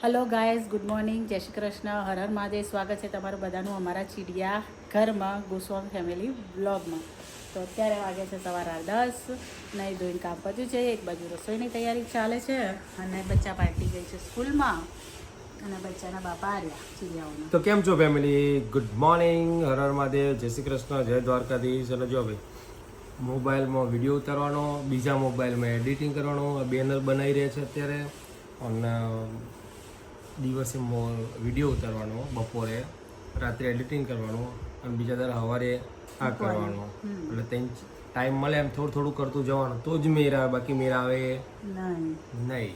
Hello guys, good morning, જય શ્રી કૃષ્ણ, હર હર મહાદેવ. સ્વાગત છે તમારું બધાનું અમારા ચીડિયા ઘરમાં ગોસ્વામી ફેમિલી વ્લોગમાં. તો અત્યારે વાગે છે સવારે 10. નહીં ધોઈને કામ પત્યું છે, એક બાજુ રસોઈની તૈયારી ચાલે છે અને બચ્ચા પાર્ટી ગઈ છે સ્કૂલમાં અને બચ્ચાના બાપા આવ્યા ચીડિયાઓના. તો કેમ છો family? Good morning, Har Har Mahadev, જય શ્રી કૃષ્ણ, જય દ્વારકાધીશ. અને જો ભાઈ મોબાઈલમાં વિડીયો ઉતારવાનો, બીજા મોબાઈલમાં એડિટિંગ કરવાનો, બેનર બનાવી રહ્યા છે અત્યારે. અને દિવસે વિડીયો ઉતારવાનો, બપોરે રાત્રે એડિટિંગ કરવાનું અને બીજા દર સવારે આ કરવાનું. એટલે ત્યાં ટાઈમ મળે એમ થોડું થોડું કરતું જવાનું તો જ મેર આવે, બાકી મેર આવે નહીં.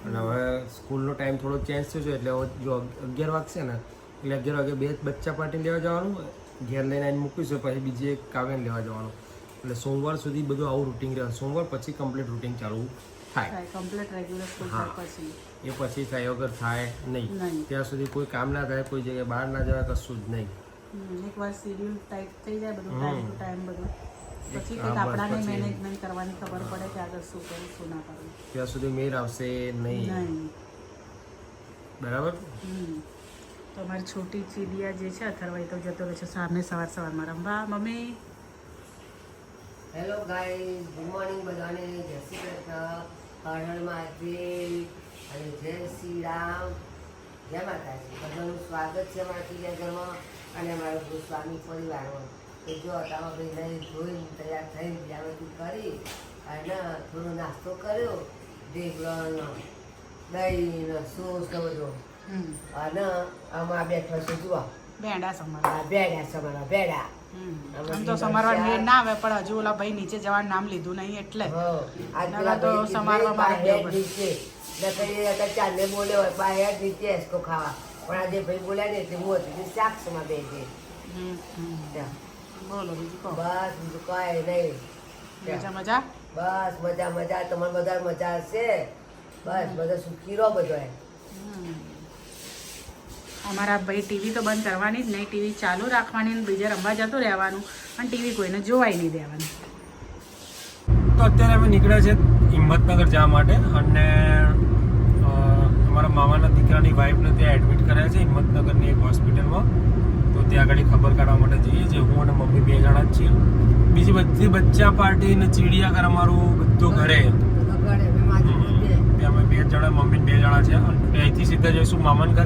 અને હવે સ્કૂલનો ટાઈમ થોડો ચેન્જ થયો છે એટલે જો 11 વાગશે ને એટલે 11 વાગે બે બચ્ચા પાર્ટીને લેવા જવાનું, ઘેર લઈને આવીને મૂકીશું, પછી બીજી એક કાવ્યને લેવા જવાનું. એટલે સોમવાર સુધી બધું આવું રૂટિન રહે. સોમવાર પછી કમ્પ્લીટ રૂટિન ચાલુ થાય, કમ્પ્લીટ રેગ્યુલર સ્કૂલ પછી એ પછી થાય વગર થાય નહીં. ત્યાં સુધી કોઈ કામ ના થાય, કોઈ જગ્યાએ બહાર ના જવાય, કશું જ નહીં. એકવાર શેડ્યુલ ટાઈટ થઈ જાય બધું, ટાઈમ ટુ ટાઈમ બધું, પછી કંઈક આપણાને મેનેજમેન્ટ કરવાની ખબર પડે કે આગળ શું કરવું શું ના કરવું. ત્યાં સુધી મેર આવશે નહીં. બરાબર. તો અમારી છોટી ચીડિયા જે છે અથર્વાઈ તો જતો રહે છે સામે સવારમાં રમવા. Mummy hello guys, good morning બધાને, જય શ્રી કૃષ્ણ, હર હર મહાદેવ અને જય શ્રી રામ, જય માતાજી. બધાનું સ્વાગત છે અમારા ચીડિયા ઘરમાં અને અમારા ગોસ્વામી પરિવારમાં. તો જો તામાં ભાઈ નહીં ધોઈને તૈયાર થઈ જાવેતી કરી અને થોડો નાસ્તો કર્યો, ઢેકળાનો દહીં સોસ ને બધો. અને આમાં બેઠો છે જુઓ ભેંડા સમારવા. ભેડા સમારા ભેડા. આમ તો સમારવા મેળ ના આવે, પણ હજુ ઓલા ભાઈ નીચે જવાનું નામ લીધું નહીં એટલે તો સમારવા મારે ચાંદે બોલે હોય બહાર નીચે એસકો ખાવા, પણ આજે ભાઈ બોલ્યા ને એટલે હું હતી શાકમાં બે છે. બોલો બીજું કહો. બસ બીજું કઈ નહીં. મજા મજા. બસ મજા મજા, તમારે બધા મજા હશે. બસ બધા સુખી રહો બધો. અમારા ભાઈ ટીવી તો બંધ કરવાની જ નહીં, ટીવી ચાલુ રાખવાની ને બીજે રમવા જતું રહેવાનું અને ટીવી કોઈને જોવાય નહીં દેવાનું. તો અત્યારે અમે નીકળ્યા છે હિંમતનગર જવા માટે અને અમારા મામાના દીકરાની વાઈફને ત્યાં એડમિટ કર્યા છે હિંમતનગરની એક હોસ્પિટલમાં. તો ત્યાં આગળ ખબર કાઢવા માટે જઈએ છીએ. હું અને મમ્મી 2 જણા જ છીએ. બીજી બધી બચ્ચા પાર્ટી ને ચીડિયાઘર અમારું બધું ઘરે. અમે 2 જણા, મમ્મી 2 જણા છે. અહીંથી સીધા જઈશું મામાના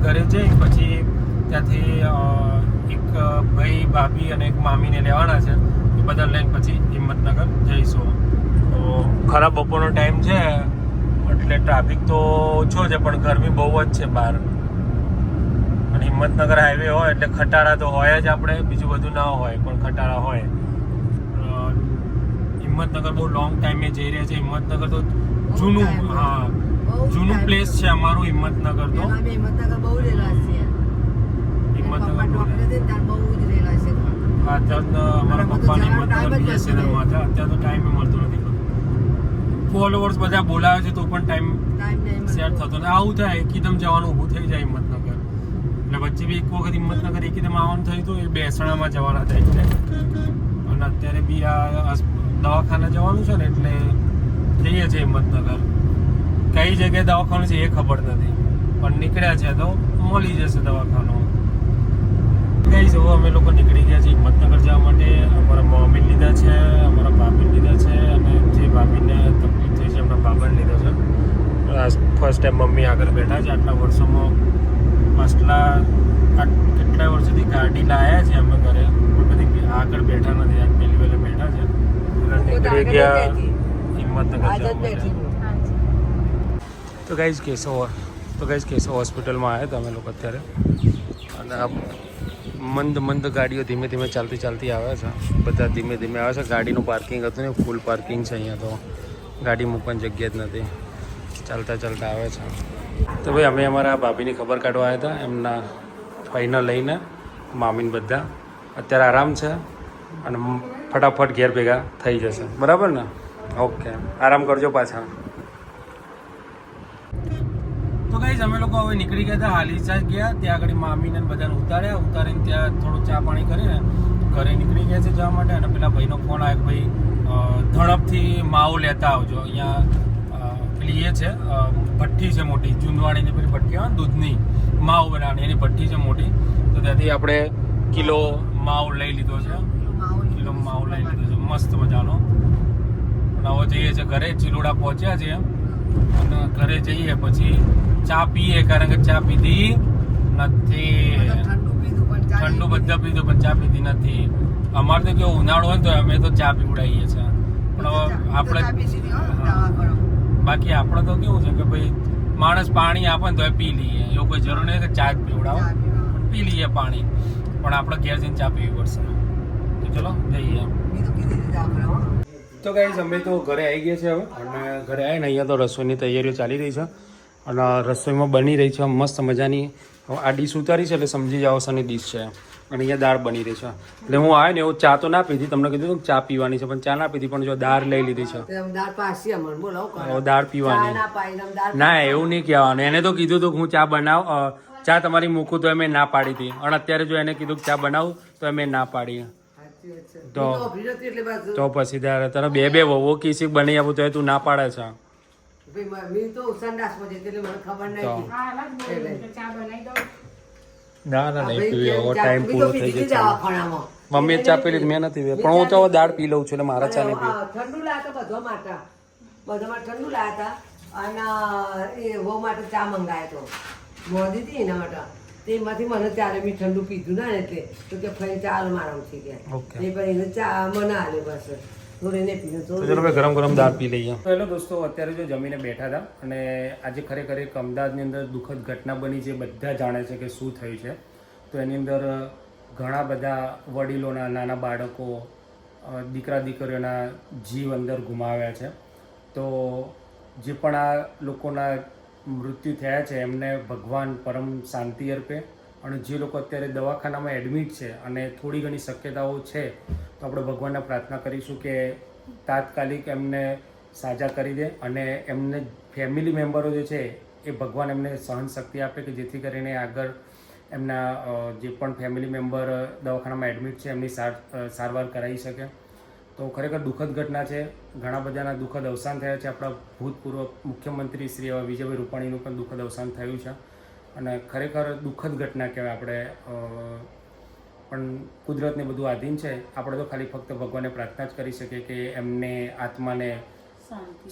ઘરે જઈ પછી ત્યાંથી એક ભાઈ ભાભી અને એક મામીને લેવાના છે. એ બધા લઈને પછી હિંમતનગર જઈશું. તો ખરાબ બપોરનો ટાઈમ છે એટલે ટ્રાફિક તો ઓછો છે પણ ગરમી બહુ જ છે બહાર. અને હિંમતનગર હાઈવે હોય એટલે ખટારા તો હોય જ, આપણે બીજું બધું ના હોય પણ ખટારા હોય. હિંમતનગર બહુ લોંગ ટાઈમે જઈ રહ્યા છે. હિંમતનગર તો જૂનું પ્લેસ છે અમારું હિંમતનગર. તો હિંમતનગર બહુ રેલા છે. અમારા પપ્પાને હિંમતનગર BSNL હતા. અત્યારે તો ટાઈમે મળતો નથી. ફોલોવર્સ બધા બોલાવે છે તો પણ ટાઈમ સેટ થતો નથી. આવું થાય, એકદમ જવાનું ઊભું થઈ જાય હિંમતનગર. એટલે વચ્ચે બી એક વખત હિંમતનગર એકદમ આવવાનું થયું હતું, એ બેસણામાં જવાના થાય એટલે. અને અત્યારે બી આ દવાખાના જવાનું છે ને એટલે જઈએ છીએ હિંમતનગર. કઈ જગ્યાએ દવાખાનું છે એ ખબર નથી પણ નીકળ્યા છે તો મળી જશે દવાખાનું. કઈ જવું અમે લોકો નીકળી ગયા છીએ હિંમતનગર જવા માટે. અમારા મમ્મી લીધા છે, અમારા ભાભી લીધા છે અને જે ભાભીને તકલીફ થઈ છે એમના બાબાને લીધા છે. ફર્સ્ટ ટાઈમ મમ્મી આગળ બેઠા છે. આટલા વર્ષોમાં કેટલા વર્ષોથી ગાડી લાવ્યા છે અમે ઘરે, પણ બધી આગળ બેઠા નથી. આજ પહેલી વહેલે બેઠા છે. નીકળી ગયા હિંમતનગર જવા માટે. તો ગાઈઝ કેશવ હોસ્પિટલમાં આવ્યા હતા અમે લોકો અત્યારે. અને આ મંદ ગાડીઓ ધીમે ધીમે ચાલતી આવે છે. બધા ધીમે ધીમે આવે છે. ગાડીનું પાર્કિંગ હતું ને ફૂલ પાર્કિંગ છે અહીંયા. તો ગાડી મૂકવાની જગ્યા જ નથી. ચાલતા આવે છે. તો ભાઈ અમે અમારા ભાભીની ખબર કાઢવા આવ્યા હતા. એમના ફાઈને લઈને મામીને બધા અત્યારે આરામ છે અને ફટાફટ ઘેર ભેગા થઈ જશે. બરાબર ને? ઓકે, આરામ કરજો પાછા. તો ગાઈઝ અમે લોકો હવે નીકળી ગયા હતા. હાલીસા ગયા, ત્યાં આગળ મામીને બધાને ઉતારીને ત્યાં થોડું ચા પાણી કરીને ઘરે નીકળી ગયા છે જવા માટે. અને પેલા ભાઈનો ફોન આવ્યો, ભાઈ ધડપથી માવો લેતા આવજો. અહીંયા પેલી એ છે ભઠ્ઠી છે મોટી, ચૂંદવાણીની પેલી ભઠ્ઠી આવે ને દૂધની માવ બનાવવાની, એની ભઠ્ઠી છે મોટી. તો ત્યાંથી આપણે કિલો માવ લઈ લીધો છે, કિલો માવ લઈ લીધો છે મસ્ત મજાનો. અને હવે જઈએ છીએ ઘરે, ચિલોડા પહોંચ્યા છે અને ઘરે જઈએ પછી ચા પીએ, કારણ કે ચા પીધી નથી. ઠંડુ બધા પીધું પણ ચા પીધી નથી. અમારે તો કેવું ઉનાળો હોય ને તો અમે તો ચા પીવડાવીએ છીએ, પણ હવે આપણે બાકી આપણે તો કેવું છે કે ભાઈ માણસ પાણી આપે ને તો એ પી લઈએ, એવું કોઈ જરૂર નહીં કે ચા જ પીવડાવો, પી લઈએ પાણી, પણ આપણે ઘેર જઈને ચા પીવી પડશે. તો ચલો જઈએ. તો ગાઈઝ અમે તો ઘરે આવી ગયા છે હવે, અને ઘરે આવીને અહીંયા તો રસોઈની તૈયારીઓ ચાલી રહી છે અને રસોઈમાં બની રહી છે મસ્ત મજાની. આ ડીશ ઉતારી છે એટલે સમજી જાઓ શની ડીશ છે, અને અહીંયા દાળ બની રહી છે. એટલે હું આવ્યો ને એવું ચા તો ના પીધી, તમને કીધું કે ચા પીવાની છે પણ ચા ના પીધી, પણ જો દાળ લઈ લીધી છે, દાળ પીવાની. ના એવું નહીં કહેવાનું, એને તો કીધું હતું કે હું ચા બનાવ, ચા તમારી મૂકું તો એમ ના પાડી હતી, અને અત્યારે જો એને કીધું કે ચા બનાવું તો એમ ના પાડી. તો પછી તને બે વહુઓ કિસીક બની આપું તો તું ના પાડે છે. ના નહીં પીવી, હવે ટાઈમ પૂરો થઈ ગયો. મમ્મીએ ચા પી લીધી, મેં નથી પીવી, પણ હું તો હવે દાળ પી લઉં છું એટલે મારા ચા નહીં પીવી. ઠંડુ લાયા બધા માટે ઠંડુ લાયા હતા, અને એ વહુ માટે ચા મંગાવ્યો હતો, મોદી હતી એના માટે. તેમાંથી મને ત્યારે મેં ઠંડુ પીધું ના, એટલે તો કે ફરી ચાલ મારામથી ગયા, એ પણ એને ચા મને આલ્યો બસ થોડી ને પીધું. તો ચલો ભાઈ ગરમ ગરમ દાળ પી લઈએ. હેલો દોસ્તો, અત્યારે જો જમીને બેઠા હતા અને આજે ખરેખર એક અમદાવાદની અંદર દુઃખદ ઘટના બની છે, બધા જાણે છે કે શું થયું છે. તો એની અંદર ઘણા બધા વડીલોના, નાના બાળકો, દીકરા દીકરીઓના જીવ અંદર ગુમાવ્યા છે. તો જે પણ આ લોકોના મૃત્યુ થયા છે એમને ભગવાન પરમ શાંતિ અર્પે, અને જે લોકો અત્યારે દવાખાનામાં એડમિટ છે અને થોડી ઘણી શક્યતાઓ છે તો આપણે ભગવાનને પ્રાર્થના કરીશું કે તાત્કાલિક એમને સાજા કરી દે, અને એમને ફેમિલી મેમ્બરો જે છે એ ભગવાન એમને સહન શક્તિ આપે કે જેથી કરીને આગળ એમના જે પણ ફેમિલી મેમ્બર દવાખાનામાં એડમિટ છે એમની સારવાર કરાવી શકે. તો ખરેખર દુઃખદ ઘટના છે, ઘણા બધાના દુઃખદ અવસાન થયા છે. આપણા ભૂતપૂર્વ મુખ્યમંત્રી શ્રી વિજયભાઈ રૂપાણીનું પણ દુઃખદ અવસાન થયું છે, અને ખરેખર દુઃખદ ઘટના કહેવાય. આપણે પણ કુદરતને બધું આધીન છે, આપણે તો ખાલી ફક્ત ભગવાનને પ્રાર્થના જ કરી શકીએ કે એમને આત્માને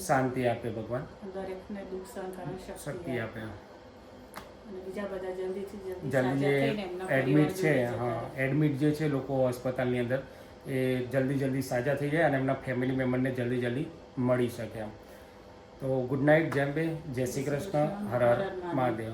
શાંતિ આપે, ભગવાન દરેકને દુઃખ સહન કરવાની શક્તિ આપે. જલ્દી જે એડમિટ છે, હા એડમિટ જે છે લોકો હોસ્પિટલની અંદર, એ જલ્દી સાજા થઈ જાય અને એમના ફેમિલી મેમ્બરને જલ્દી મળી શકે એમ. તો ગુડ નાઇટ, જેમ બે, જય શ્રી કૃષ્ણ, હર હર મહાદેવ.